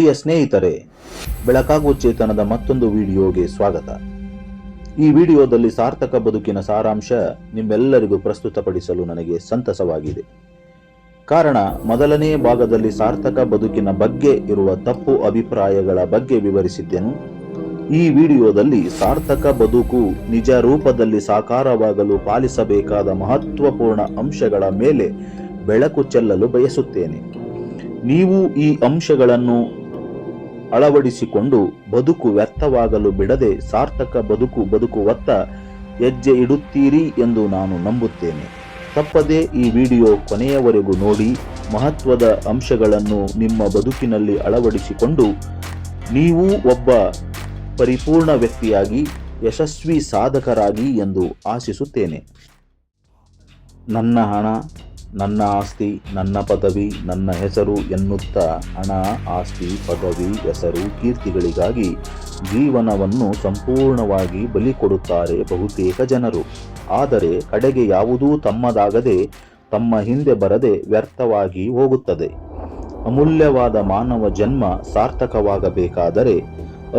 ಪ್ರಿಯ ಸ್ನೇಹಿತರೆ, ಬೆಳಕಾಗುವ ಚೇತನದ ಮತ್ತೊಂದು ವಿಡಿಯೋಗೆ ಸ್ವಾಗತ. ಈ ವಿಡಿಯೋದಲ್ಲಿ ಸಾರ್ಥಕ ಬದುಕಿನ ಸಾರಾಂಶ ನಿಮ್ಮೆಲ್ಲರಿಗೂ ಪ್ರಸ್ತುತಪಡಿಸಲು ನನಗೆ ಸಂತಸವಾಗಿದೆ. ಕಾರಣ, ಮೊದಲನೇ ಭಾಗದಲ್ಲಿ ಸಾರ್ಥಕ ಬದುಕಿನ ಬಗ್ಗೆ ಇರುವ ತಪ್ಪು ಅಭಿಪ್ರಾಯಗಳ ಬಗ್ಗೆ ವಿವರಿಸಿದ್ದೆನು. ಈ ವಿಡಿಯೋದಲ್ಲಿ ಸಾರ್ಥಕ ಬದುಕು ನಿಜ ರೂಪದಲ್ಲಿ ಸಾಕಾರವಾಗಲು ಪಾಲಿಸಬೇಕಾದ ಮಹತ್ವಪೂರ್ಣ ಅಂಶಗಳ ಮೇಲೆ ಬೆಳಕು ಚೆಲ್ಲಲು ಬಯಸುತ್ತೇನೆ. ನೀವು ಈ ಅಂಶಗಳನ್ನು ಅಳವಡಿಸಿಕೊಂಡು ಬದುಕು ವ್ಯರ್ಥವಾಗಲು ಬಿಡದೆ ಸಾರ್ಥಕ ಬದುಕುವತ್ತ ಹೆಜ್ಜೆ ಇಡುತ್ತೀರಿ ಎಂದು ನಾನು ನಂಬುತ್ತೇನೆ. ತಪ್ಪದೇ ಈ ವಿಡಿಯೋ ಕೊನೆಯವರೆಗೂ ನೋಡಿ. ಮಹತ್ವದ ಅಂಶಗಳನ್ನು ನಿಮ್ಮ ಬದುಕಿನಲ್ಲಿ ಅಳವಡಿಸಿಕೊಂಡು ನೀವು ಒಬ್ಬ ಪರಿಪೂರ್ಣ ವ್ಯಕ್ತಿಯಾಗಿ ಯಶಸ್ವಿ ಸಾಧಕರಾಗಿ ಎಂದು ಆಶಿಸುತ್ತೇನೆ. ನನ್ನ ಹಣ, ನನ್ನ ಆಸ್ತಿ, ನನ್ನ ಪದವಿ, ನನ್ನ ಹೆಸರು ಎನ್ನುತ್ತಾ ಹಣ, ಆಸ್ತಿ, ಪದವಿ, ಹೆಸರು, ಕೀರ್ತಿಗಳಿಗಾಗಿ ಜೀವನವನ್ನು ಸಂಪೂರ್ಣವಾಗಿ ಬಲಿ ಕೊಡುತ್ತಾರೆ ಬಹುತೇಕ ಜನರು. ಆದರೆ ಕಡೆಗೆ ಯಾವುದೂ ತಮ್ಮದಾಗದೆ, ತಮ್ಮ ಹಿಂದೆ ಬರದೆ ವ್ಯರ್ಥವಾಗಿ ಹೋಗುತ್ತದೆ. ಅಮೂಲ್ಯವಾದ ಮಾನವ ಜನ್ಮ ಸಾರ್ಥಕವಾಗಬೇಕಾದರೆ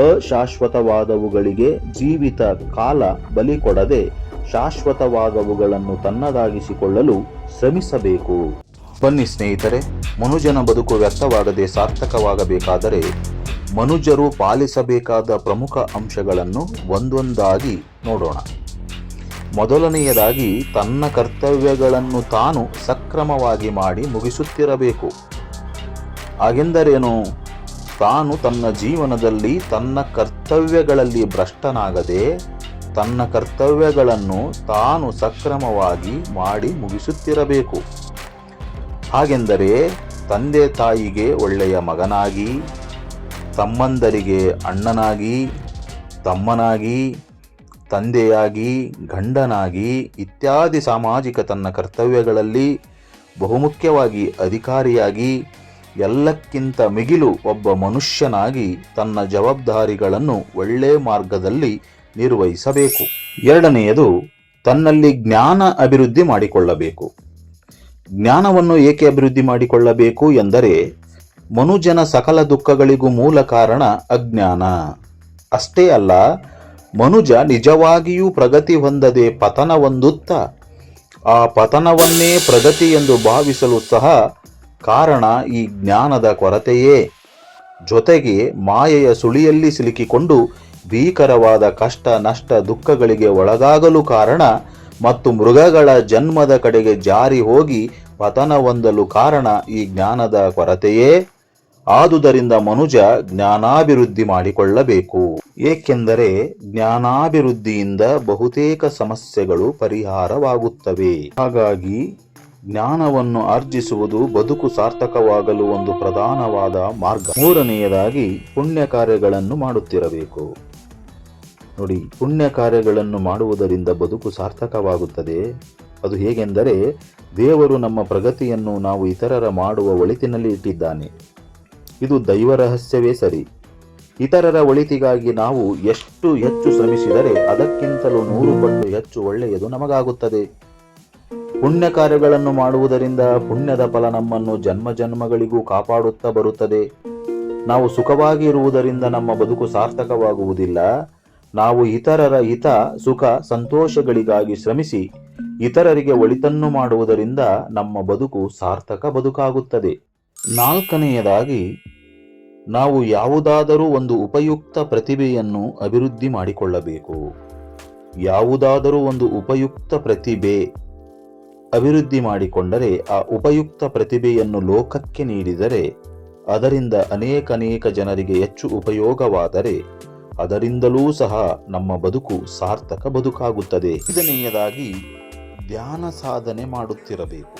ಅಶಾಶ್ವತವಾದವುಗಳಿಗೆ ಜೀವಿತ ಕಾಲ ಬಲಿ ಕೊಡದೆ ಶಾಶ್ವತವಾದವುಗಳನ್ನು ತನ್ನದಾಗಿಸಿಕೊಳ್ಳಲು ಶ್ರಮಿಸಬೇಕು. ಬನ್ನಿ ಸ್ನೇಹಿತರೆ, ಮನುಜನ ಬದುಕು ವ್ಯರ್ಥವಾಗದೆ ಸಾರ್ಥಕವಾಗಬೇಕಾದರೆ ಮನುಜರು ಪಾಲಿಸಬೇಕಾದ ಪ್ರಮುಖ ಅಂಶಗಳನ್ನು ಒಂದೊಂದಾಗಿ ನೋಡೋಣ. ಮೊದಲನೆಯದಾಗಿ, ತನ್ನ ಕರ್ತವ್ಯಗಳನ್ನು ತಾನು ಸಕ್ರಮವಾಗಿ ಮಾಡಿ ಮುಗಿಸುತ್ತಿರಬೇಕು. ಹಾಗೆಂದರೇನು? ತಾನು ತನ್ನ ಜೀವನದಲ್ಲಿ ತನ್ನ ಕರ್ತವ್ಯಗಳಲ್ಲಿ ಭ್ರಷ್ಟನಾಗದೆ ತನ್ನ ಕರ್ತವ್ಯಗಳನ್ನು ತಾನು ಸಕ್ರಮವಾಗಿ ಮಾಡಿ ಮುಗಿಸುತ್ತಿರಬೇಕು. ಹಾಗೆಂದರೆ ತಂದೆ ತಾಯಿಗೆ ಒಳ್ಳೆಯ ಮಗನಾಗಿ, ತಮ್ಮಂದರಿಗೆ ಅಣ್ಣನಾಗಿ, ತಮ್ಮನಾಗಿ, ತಂದೆಯಾಗಿ, ಗಂಡನಾಗಿ ಇತ್ಯಾದಿ ಸಾಮಾಜಿಕ ತನ್ನ ಕರ್ತವ್ಯಗಳಲ್ಲಿ ಬಹುಮುಖ್ಯವಾಗಿ ಅಧಿಕಾರಿಯಾಗಿ, ಎಲ್ಲಕ್ಕಿಂತ ಮಿಗಿಲು ಒಬ್ಬ ಮನುಷ್ಯನಾಗಿ ತನ್ನ ಜವಾಬ್ದಾರಿಗಳನ್ನು ಒಳ್ಳೆ ಮಾರ್ಗದಲ್ಲಿ ನಿರ್ವಹಿಸಬೇಕು. ಎರಡನೆಯದು, ತನ್ನಲ್ಲಿ ಜ್ಞಾನ ಅಭಿವೃದ್ಧಿ ಮಾಡಿಕೊಳ್ಳಬೇಕು. ಜ್ಞಾನವನ್ನು ಏಕೆ ಅಭಿವೃದ್ಧಿ ಮಾಡಿಕೊಳ್ಳಬೇಕು ಎಂದರೆ, ಮನುಜನ ಸಕಲ ದುಃಖಗಳಿಗೂ ಮೂಲ ಕಾರಣ ಅಜ್ಞಾನ. ಅಷ್ಟೇ ಅಲ್ಲ, ಮನುಜ ನಿಜವಾಗಿಯೂ ಪ್ರಗತಿ ಹೊಂದದೆ ಪತನ ಹೊಂದುತ್ತಾ ಆ ಪತನವನ್ನೇ ಪ್ರಗತಿ ಎಂದು ಭಾವಿಸಲು ಸಹ ಕಾರಣ ಈ ಜ್ಞಾನದ ಕೊರತೆಯೇ. ಜೊತೆಗೆ ಮಾಯೆಯ ಸುಳಿಯಲ್ಲಿ ಸಿಲುಕಿಕೊಂಡು ಭೀಕರವಾದ ಕಷ್ಟ, ನಷ್ಟ, ದುಃಖಗಳಿಗೆ ಒಳಗಾಗಲು ಕಾರಣ ಮತ್ತು ಮೃಗಗಳ ಜನ್ಮದ ಕಡೆಗೆ ಜಾರಿ ಹೋಗಿ ಪತನ ಹೊಂದಲು ಕಾರಣ ಈ ಜ್ಞಾನದ ಕೊರತೆಯೇ. ಆದುದರಿಂದ ಮನುಜ ಜ್ಞಾನಾಭಿವೃದ್ಧಿ ಮಾಡಿಕೊಳ್ಳಬೇಕು. ಏಕೆಂದರೆ ಜ್ಞಾನಾಭಿವೃದ್ಧಿಯಿಂದ ಬಹುತೇಕ ಸಮಸ್ಯೆಗಳು ಪರಿಹಾರವಾಗುತ್ತವೆ. ಹಾಗಾಗಿ ಜ್ಞಾನವನ್ನು ಆರ್ಜಿಸುವುದು ಬದುಕು ಸಾರ್ಥಕವಾಗಲು ಒಂದು ಪ್ರಧಾನವಾದ ಮಾರ್ಗ. ಮೂರನೆಯದಾಗಿ, ಪುಣ್ಯ ಕಾರ್ಯಗಳನ್ನು ಮಾಡುತ್ತಿರಬೇಕು. ನೋಡಿ, ಪುಣ್ಯ ಕಾರ್ಯಗಳನ್ನು ಮಾಡುವುದರಿಂದ ಬದುಕು ಸಾರ್ಥಕವಾಗುತ್ತದೆ. ಅದು ಹೇಗೆಂದರೆ, ದೇವರು ನಮ್ಮ ಪ್ರಗತಿಯನ್ನು ನಾವು ಇತರರ ಮಾಡುವ ಒಳಿತಿನಲ್ಲಿ ಇಟ್ಟಿದ್ದಾನೆ. ಇದು ದೈವ ರಹಸ್ಯವೇ ಸರಿ. ಇತರರ ಒಳಿತಿಗಾಗಿ ನಾವು ಎಷ್ಟು ಹೆಚ್ಚು ಶ್ರಮಿಸಿದರೆ ಅದಕ್ಕಿಂತಲೂ 100 ಪಟ್ಟು ಹೆಚ್ಚು ಒಳ್ಳೆಯದು ನಮಗಾಗುತ್ತದೆ. ಪುಣ್ಯ ಕಾರ್ಯಗಳನ್ನು ಮಾಡುವುದರಿಂದ ಪುಣ್ಯದ ಫಲ ನಮ್ಮನ್ನು ಜನ್ಮ ಜನ್ಮಗಳಿಗೂ ಕಾಪಾಡುತ್ತಾ ಬರುತ್ತದೆ. ನಾವು ಸುಖವಾಗಿ ಇರುವುದರಿಂದ ನಮ್ಮ ಬದುಕು ಸಾರ್ಥಕವಾಗುವುದಿಲ್ಲ. ನಾವು ಇತರರ ಹಿತ, ಸುಖ, ಸಂತೋಷಗಳಿಗಾಗಿ ಶ್ರಮಿಸಿ ಇತರರಿಗೆ ಒಳಿತನ್ನು ಮಾಡುವುದರಿಂದ ನಮ್ಮ ಬದುಕು ಸಾರ್ಥಕ ಬದುಕಾಗುತ್ತದೆ. ನಾಲ್ಕನೆಯದಾಗಿ, ನಾವು ಯಾವುದಾದರೂ ಒಂದು ಉಪಯುಕ್ತ ಪ್ರತಿಭೆಯನ್ನು ಅಭಿವೃದ್ಧಿ ಮಾಡಿಕೊಳ್ಳಬೇಕು. ಯಾವುದಾದರೂ ಒಂದು ಉಪಯುಕ್ತ ಪ್ರತಿಭೆ ಅಭಿವೃದ್ಧಿ ಮಾಡಿಕೊಂಡರೆ ಆ ಉಪಯುಕ್ತ ಪ್ರತಿಭೆಯನ್ನು ಲೋಕಕ್ಕೆ ನೀಡಿದರೆ ಅದರಿಂದ ಅನೇಕ ಜನರಿಗೆ ಹೆಚ್ಚು ಉಪಯೋಗವಾದರೆ ಅದರಿಂದಲೂ ಸಹ ನಮ್ಮ ಬದುಕು ಸಾರ್ಥಕ ಬದುಕಾಗುತ್ತದೆ. ಐದನೆಯದಾಗಿ, ಧ್ಯಾನ ಸಾಧನೆ ಮಾಡುತ್ತಿರಬೇಕು.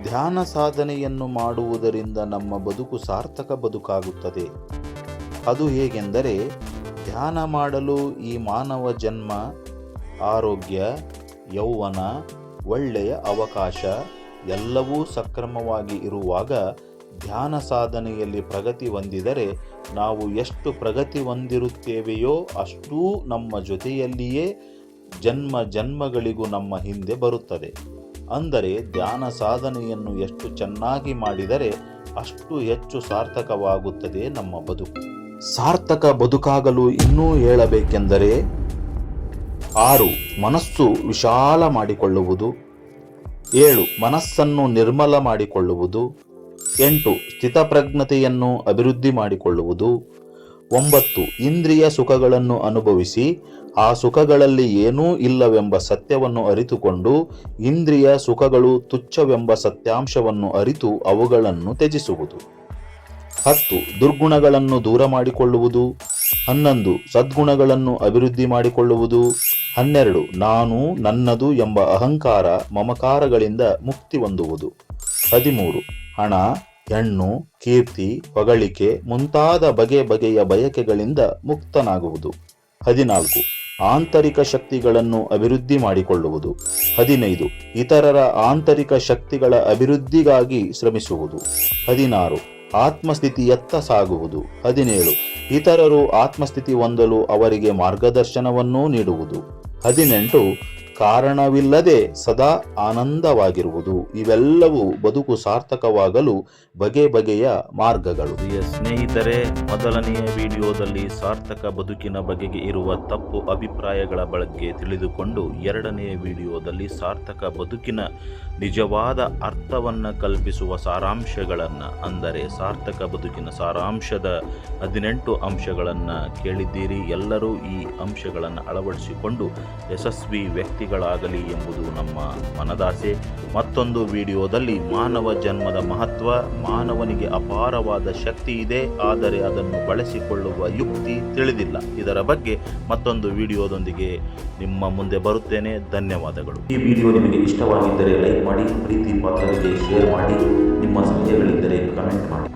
ಧ್ಯಾನ ಸಾಧನೆಯನ್ನು ಮಾಡುವುದರಿಂದ ನಮ್ಮ ಬದುಕು ಸಾರ್ಥಕ ಬದುಕಾಗುತ್ತದೆ. ಅದು ಹೇಗೆಂದರೆ, ಧ್ಯಾನ ಮಾಡಲು ಈ ಮಾನವ ಜನ್ಮ ಆರೋಗ್ಯ, ಯೌವನ, ಒಳ್ಳೆಯ ಅವಕಾಶ ಎಲ್ಲವೂ ಸಕ್ರಮವಾಗಿ ಇರುವಾಗ ಧ್ಯಾನ ಸಾಧನೆಯಲ್ಲಿ ಪ್ರಗತಿ ಹೊಂದಿದರೆ ನಾವು ಎಷ್ಟು ಪ್ರಗತಿ ಹೊಂದಿರುತ್ತೇವೆಯೋ ಅಷ್ಟೂ ನಮ್ಮ ಜೊತೆಯಲ್ಲಿಯೇ ಜನ್ಮಗಳಿಗೂ ನಮ್ಮ ಹಿಂದೆ ಬರುತ್ತದೆ. ಅಂದರೆ ಧ್ಯಾನ ಸಾಧನೆಯನ್ನು ಎಷ್ಟು ಚೆನ್ನಾಗಿ ಮಾಡಿದರೆ ಅಷ್ಟು ಹೆಚ್ಚು ಸಾರ್ಥಕವಾಗುತ್ತದೆ ನಮ್ಮ ಬದುಕು. ಸಾರ್ಥಕ ಬದುಕಾಗಲು ಇನ್ನೂ ಹೇಳಬೇಕೆಂದರೆ 6. ಮನಸ್ಸು ವಿಶಾಲ ಮಾಡಿಕೊಳ್ಳುವುದು. 7. ಮನಸ್ಸನ್ನು ನಿರ್ಮಲ ಮಾಡಿಕೊಳ್ಳುವುದು. 8. ಸ್ಥಿತಪ್ರಜ್ಞತೆಯನ್ನು ಅಭಿವೃದ್ಧಿ ಮಾಡಿಕೊಳ್ಳುವುದು. 9. ಇಂದ್ರಿಯ ಸುಖಗಳನ್ನು ಅನುಭವಿಸಿ ಆ ಸುಖಗಳಲ್ಲಿ ಏನೂ ಇಲ್ಲವೆಂಬ ಸತ್ಯವನ್ನು ಅರಿತುಕೊಂಡು ಇಂದ್ರಿಯ ಸುಖಗಳು ತುಚ್ಛವೆಂಬ ಸತ್ಯಾಂಶವನ್ನು ಅರಿತು ಅವುಗಳನ್ನು ತ್ಯಜಿಸುವುದು. 10. ದುರ್ಗುಣಗಳನ್ನು ದೂರ ಮಾಡಿಕೊಳ್ಳುವುದು. 11. ಸದ್ಗುಣಗಳನ್ನು ಅಭಿವೃದ್ಧಿ ಮಾಡಿಕೊಳ್ಳುವುದು. 12. ನಾನು ನನ್ನದು ಎಂಬ ಅಹಂಕಾರ ಮಮಕಾರಗಳಿಂದ ಮುಕ್ತಿ ಹೊಂದುವುದು. 13. ಹಣ, ಹೆಣ್ಣು, ಕೀರ್ತಿ, ಹೊಗಳಿಕೆ ಮುಂತಾದ ಬಗೆಯ ಬಯಕೆಗಳಿಂದ ಮುಕ್ತನಾಗುವುದು. 14. ಆಂತರಿಕ ಶಕ್ತಿಗಳನ್ನು ಅಭಿವೃದ್ಧಿ ಮಾಡಿಕೊಳ್ಳುವುದು. 15. ಇತರರ ಆಂತರಿಕ ಶಕ್ತಿಗಳ ಅಭಿವೃದ್ಧಿಗಾಗಿ ಶ್ರಮಿಸುವುದು. 16. ಆತ್ಮಸ್ಥಿತಿಯತ್ತ ಸಾಗುವುದು. 17. ಇತರರು ಆತ್ಮಸ್ಥಿತಿ ಹೊಂದಲು ಅವರಿಗೆ ಮಾರ್ಗದರ್ಶನವನ್ನೂ ನೀಡುವುದು. 18. ಕಾರಣವಿಲ್ಲದೆ ಸದಾ ಆನಂದವಾಗಿರುವುದು. ಇವೆಲ್ಲವೂ ಬದುಕು ಸಾರ್ಥಕವಾಗಲು ಬಗೆಯ ಮಾರ್ಗಗಳು. ಸ್ನೇಹಿತರೆ, ಮೊದಲನೆಯ ವಿಡಿಯೋದಲ್ಲಿ ಸಾರ್ಥಕ ಬದುಕಿನ ಬಗೆಗೆ ಇರುವ ತಪ್ಪು ಅಭಿಪ್ರಾಯಗಳ ಬಗ್ಗೆ ತಿಳಿದುಕೊಂಡು ಎರಡನೆಯ ವಿಡಿಯೋದಲ್ಲಿ ಸಾರ್ಥಕ ಬದುಕಿನ ನಿಜವಾದ ಅರ್ಥವನ್ನು ಕಲ್ಪಿಸುವ ಸಾರಾಂಶಗಳನ್ನು, ಅಂದರೆ ಸಾರ್ಥಕ ಬದುಕಿನ ಸಾರಾಂಶದ 18 ಅಂಶಗಳನ್ನು ಕೇಳಿದ್ದೀರಿ. ಎಲ್ಲರೂ ಈ ಅಂಶಗಳನ್ನು ಅಳವಡಿಸಿಕೊಂಡು ಯಶಸ್ವಿ ವ್ಯಕ್ತಿಗಳಾಗಲಿ ಎಂಬುದು ನಮ್ಮ ಮನದಾಸೆ. ಮತ್ತೊಂದು ವಿಡಿಯೋದಲ್ಲಿ ಮಾನವ ಜನ್ಮದ ಮಹತ್ವ, ಮಾನವನಿಗೆ ಅಪಾರವಾದ ಶಕ್ತಿ ಇದೆ, ಆದರೆ ಅದನ್ನು ಬಳಸಿಕೊಳ್ಳುವ ಯುಕ್ತಿ ತಿಳಿದಿಲ್ಲ. ಇದರ ಬಗ್ಗೆ ಮತ್ತೊಂದು ವಿಡಿಯೋದೊಂದಿಗೆ ನಿಮ್ಮ ಮುಂದೆ ಬರುತ್ತೇನೆ. ಧನ್ಯವಾದಗಳು. ಈ ವಿಡಿಯೋ ನಿಮಗೆ ಇಷ್ಟವಾಗಿದ್ದರೆ ಲೈಕ್ ಮಾಡಿ, ಪ್ರೀತಿ ಪಾತ್ರರಿಗೆ ಶೇರ್ ಮಾಡಿ, ನಿಮ್ಮ ಸಲಹೆಗಳಿದ್ದರೆ ಕಮೆಂಟ್ ಮಾಡಿ.